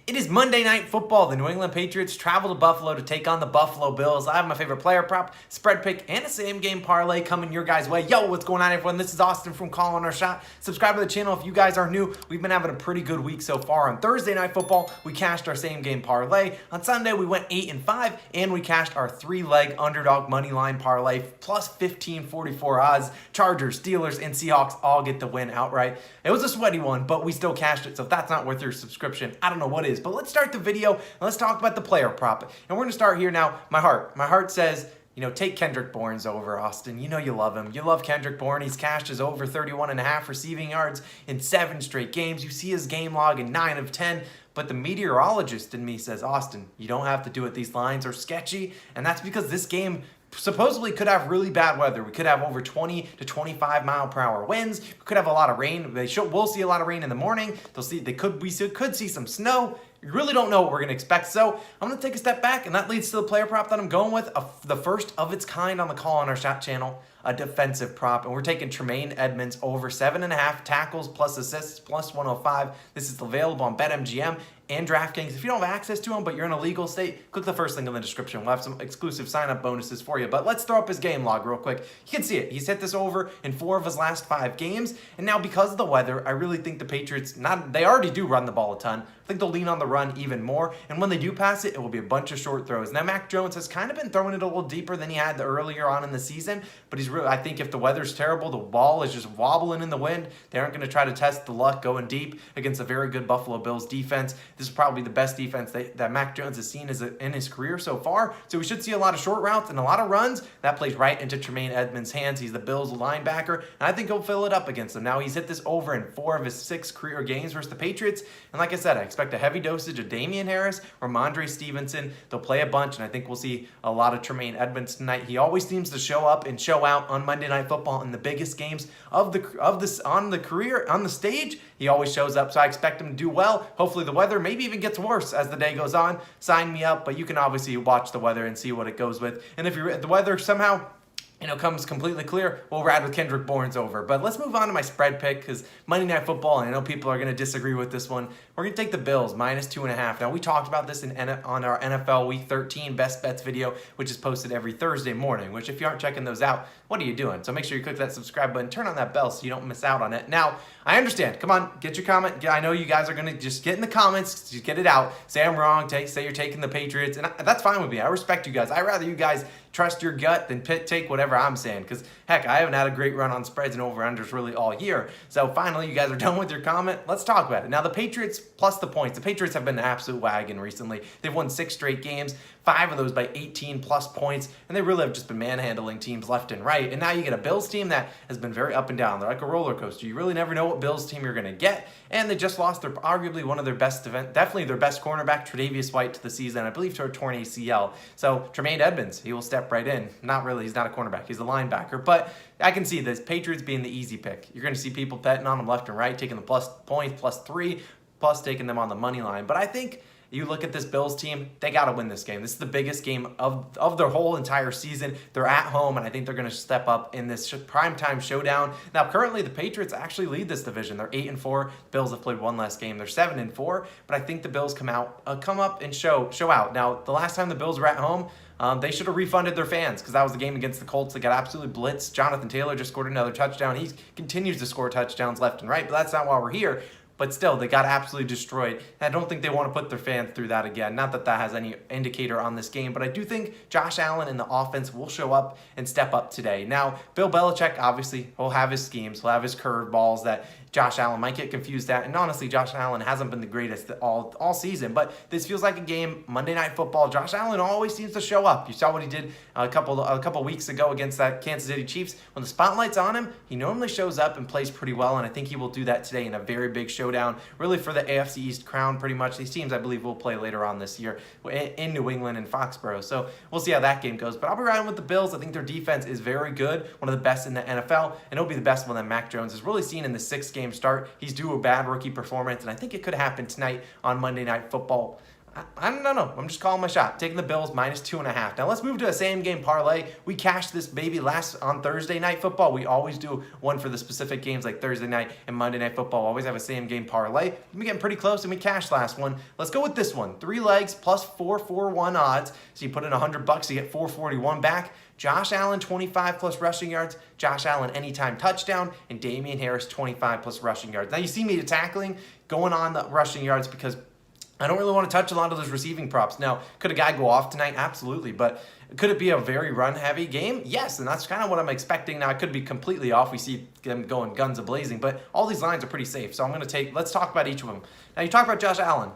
It is Monday Night Football. The New England Patriots travel to Buffalo to take on the Buffalo Bills. I have my favorite player prop, spread pick, and a same game parlay coming your guys' way. Yo, what's going on, everyone? This is Austin from Calling Our Shot. Subscribe to the channel if you guys are new. We've been having a pretty good week so far. On Thursday Night Football, we cashed our same game parlay. On Sunday, we went 8-5, and we cashed our 3-leg underdog money line parlay plus 1544 odds. Chargers, Steelers, and Seahawks all get the win outright. It was a sweaty one, but we still cashed it, so if that's not worth your subscription, I don't know what is. But let's start the video and let's talk about the player prop. And we're going to start here now. My heart says, take Kendrick Bourne's over, Austin. You know you love him. You love Kendrick Bourne. He's cashed his over 31.5 receiving yards in 7 straight games. You see his game log in 9 of 10. But the meteorologist in me says, Austin, you don't have to do it. These lines are sketchy. And that's because this game supposedly could have really bad weather. We could have over 20 to 25 mile per hour winds. We could have a lot of rain. We'll see a lot of rain in the morning. We could see some snow. You really don't know what we're going to expect. So I'm going to take a step back, and that leads to the player prop that I'm going with, the first of its kind on the Call on Our Shot channel, a defensive prop. And we're taking Tremaine Edmonds over 7.5 tackles plus assists plus 105. This is available on BetMGM and DraftKings. If you don't have access to them, but you're in a legal state, click the first link in the description. We'll have some exclusive sign-up bonuses for you. But let's throw up his game log real quick. You can see it. He's hit this over in 4 of his last 5 games. And now because of the weather, I really think the Patriots, they already do run the ball a ton. I think they'll lean on the run even more. And when they do pass it, it will be a bunch of short throws. Now, Mac Jones has kind of been throwing it a little deeper than he had earlier on in the season. But I think if the weather's terrible, the ball is just wobbling in the wind, they aren't going to try to test the luck going deep against a very good Buffalo Bills defense. This is probably the best defense that Mac Jones has seen in his career so far. So we should see a lot of short routes and a lot of runs. That plays right into Tremaine Edmonds' hands. He's the Bills linebacker, and I think he'll fill it up against them. Now, he's hit this over in 4 of his 6 career games versus the Patriots. And like I said, I expect a heavy dosage of Damian Harris or Mondre Stevenson. They'll play a bunch, and I think we'll see a lot of Tremaine Edmonds tonight. He always seems to show up and show out on Monday Night Football in the biggest games on the stage. He always shows up, so I expect him to do well. Hopefully the weather maybe even gets worse as the day goes on. Sign me up, but you can obviously watch the weather and see what it goes with. And if the weather somehow comes completely clear, we'll ride with Kendrick Bourne's over. But let's move on to my spread pick, because Monday Night Football, and I know people are going to disagree with this one. We're going to take the Bills, minus 2.5. Now, we talked about this on our NFL Week 13 Best Bets video, which is posted every Thursday morning, which if you aren't checking those out, what are you doing? So make sure you click that subscribe button, turn on that bell so you don't miss out on it. Now, I understand. Come on, get your comment. I know you guys are going to just get in the comments, just get it out. Say I'm wrong, say you're taking the Patriots, and that's fine with me. I respect you guys. I'd rather you guys trust your gut than take whatever I'm saying, because heck, I haven't had a great run on spreads and over-unders really all year. So finally, you guys are done with your comment. Let's talk about it. Now, the Patriots plus the points. The Patriots have been an absolute wagon recently. They've won 6 straight games, 5 of those by 18 plus points, and they really have just been manhandling teams left and right. And now you get a Bills team that has been very up and down. They're like a roller coaster. You really never know what Bills team you're going to get. And they just lost arguably one of their best definitely their best cornerback, Tre'Davious White, to the season, I believe to a torn ACL. So Tremaine Edmonds, he will step right in. Not really, he's not a cornerback, he's a linebacker. But I can see this Patriots being the easy pick. You're going to see people betting on them left and right, taking the plus points, +3, plus taking them on the money line. But I think you look at this Bills team, they got to win this game. This is the biggest game of their whole entire season. They're at home, and I think they're going to step up in this primetime showdown. Now, currently, the Patriots actually lead this division. They're 8-4. Bills have played one less game. They're 7-4, but I think the Bills come up and show out. Now, the last time the Bills were at home, they should have refunded their fans, because that was the game against the Colts. They got absolutely blitzed. Jonathan Taylor just scored another touchdown. He continues to score touchdowns left and right, but that's not why we're here. But still, they got absolutely destroyed. And I don't think they want to put their fans through that again. Not that that has any indicator on this game, but I do think Josh Allen and the offense will show up and step up today. Now, Bill Belichick, obviously, will have his schemes. He'll have his curveballs that Josh Allen might get confused at. And honestly, Josh Allen hasn't been the greatest all season. But this feels like a game, Monday Night Football. Josh Allen always seems to show up. You saw what he did a couple weeks ago against that Kansas City Chiefs. When the spotlight's on him, he normally shows up and plays pretty well. And I think he will do that today in a very big showdown, really for the AFC East crown pretty much. These teams, I believe, will play later on this year in New England and Foxborough. So we'll see how that game goes. But I'll be riding with the Bills. I think their defense is very good, one of the best in the NFL, and it'll be the best one that Mac Jones has really seen in the 6-game start. He's due a bad rookie performance, and I think it could happen tonight on Monday Night Football. I don't know. I'm just calling my shot. Taking the Bills minus 2.5. Now let's move to a same game parlay. We cashed this baby last on Thursday Night Football. We always do one for the specific games like Thursday night and Monday Night Football. Always have a same game parlay. We're getting pretty close and we cashed last one. Let's go with this one. 3 legs plus 441 odds. So you put in $100, you get 441 back. Josh Allen 25 plus rushing yards, Josh Allen anytime touchdown, and Damian Harris 25 plus rushing yards. Now you see me tackling, going on the rushing yards because I don't really want to touch a lot of those receiving props. Now, could a guy go off tonight? Absolutely. But could it be a very run-heavy game? Yes, and that's kind of what I'm expecting. Now, I could be completely off. We see them going guns a-blazing, but all these lines are pretty safe. So I'm going to let's talk about each of them. Now, you talk about Josh Allen.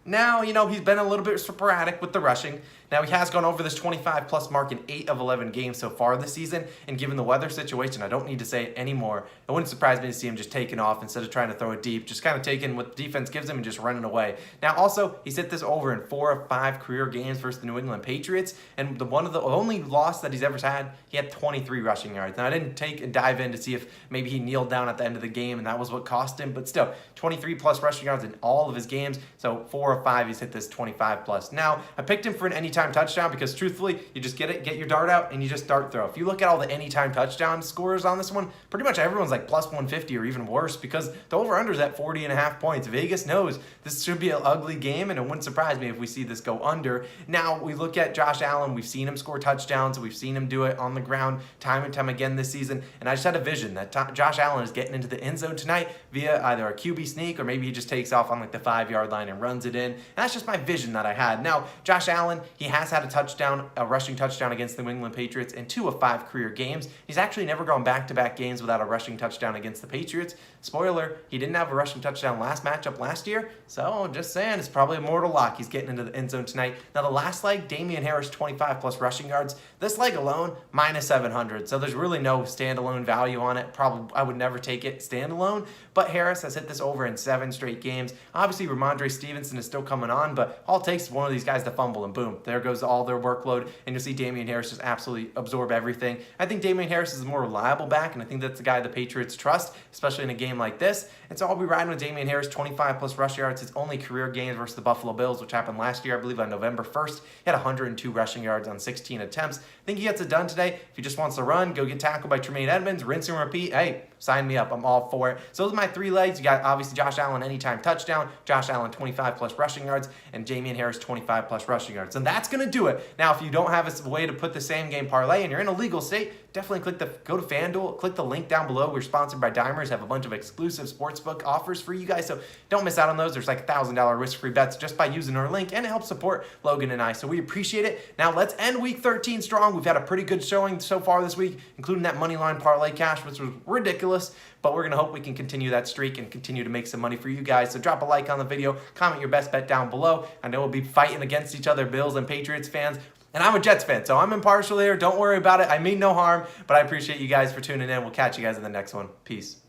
Now, he's been a little bit sporadic with the rushing. Now, he has gone over this 25-plus mark in 8 of 11 games so far this season, and given the weather situation, I don't need to say it anymore. It wouldn't surprise me to see him just taking off instead of trying to throw it deep, just kind of taking what the defense gives him and just running away. Now, also, he's hit this over in 4 of 5 career games versus the New England Patriots, and one of the only loss that he's ever had, he had 23 rushing yards. Now, I didn't take and dive in to see if maybe he kneeled down at the end of the game, and that was what cost him, but still, 23-plus rushing yards in all of his games, so 4 of 5, he's hit this 25-plus. Now, I picked him for an anytime touchdown because truthfully, you just get your dart out and you just dart throw. If you look at all the anytime touchdown scores on this one, pretty much everyone's like plus 150 or even worse because the over-under is at 40.5 points. Vegas knows this should be an ugly game, and it wouldn't surprise me if we see this go under. Now, we look at Josh Allen. We've seen him score touchdowns. We've seen him do it on the ground time and time again this season, and I just had a vision that Josh Allen is getting into the end zone tonight via either a QB sneak or maybe he just takes off on like the 5-yard line and runs it in. And that's just my vision that I had. Now, Josh Allen, he has had a rushing touchdown against the New England Patriots in 2 of 5 career games. He's actually never gone back-to-back games without a rushing touchdown against the Patriots. Spoiler, he didn't have a rushing touchdown last matchup last year, so just saying, it's probably a mortal lock. He's getting into the end zone tonight. Now, the last leg, Damian Harris, 25-plus rushing yards. This leg alone, minus 700, so there's really no standalone value on it. Probably, I would never take it standalone, but Harris has hit this over in 7 straight games. Obviously, Ramondre Stevenson is still coming on, but all it takes is one of these guys to fumble, and boom, there goes all their workload, and you'll see Damian Harris just absolutely absorb everything. I think Damian Harris is a more reliable back, and I think that's the guy the Patriots trust, especially in a game like this. And so I'll be riding with Damian Harris, 25-plus rush yards. His only career games versus the Buffalo Bills, which happened last year, I believe on November 1st. He had 102 rushing yards on 16 attempts. I think he gets it done today. If he just wants to run, go get tackled by Tremaine Edmonds, rinse and repeat, hey, sign me up. I'm all for it. So those are my 3 legs. You got obviously Josh Allen anytime touchdown, Josh Allen 25-plus rushing yards, and Damian Harris 25-plus rushing yards. And that's going to do it. Now, if you don't have a way to put the same game parlay and you're in a legal state, definitely go to FanDuel, click the link down below. We're sponsored by Dimers, have a bunch of exclusive sportsbook offers for you guys, so don't miss out on those. There's like $1,000 risk-free bets just by using our link, and it helps support Logan and I, so we appreciate it. Now, let's end week 13 strong. We've had a pretty good showing so far this week, including that money line parlay cash, which was ridiculous, but we're going to hope we can continue that streak and continue to make some money for you guys. So drop a like on the video, comment your best bet down below. I know we'll be fighting against each other, Bills and Patriots fans. And I'm a Jets fan, so I'm impartial here. Don't worry about it. I mean no harm, but I appreciate you guys for tuning in. We'll catch you guys in the next one. Peace.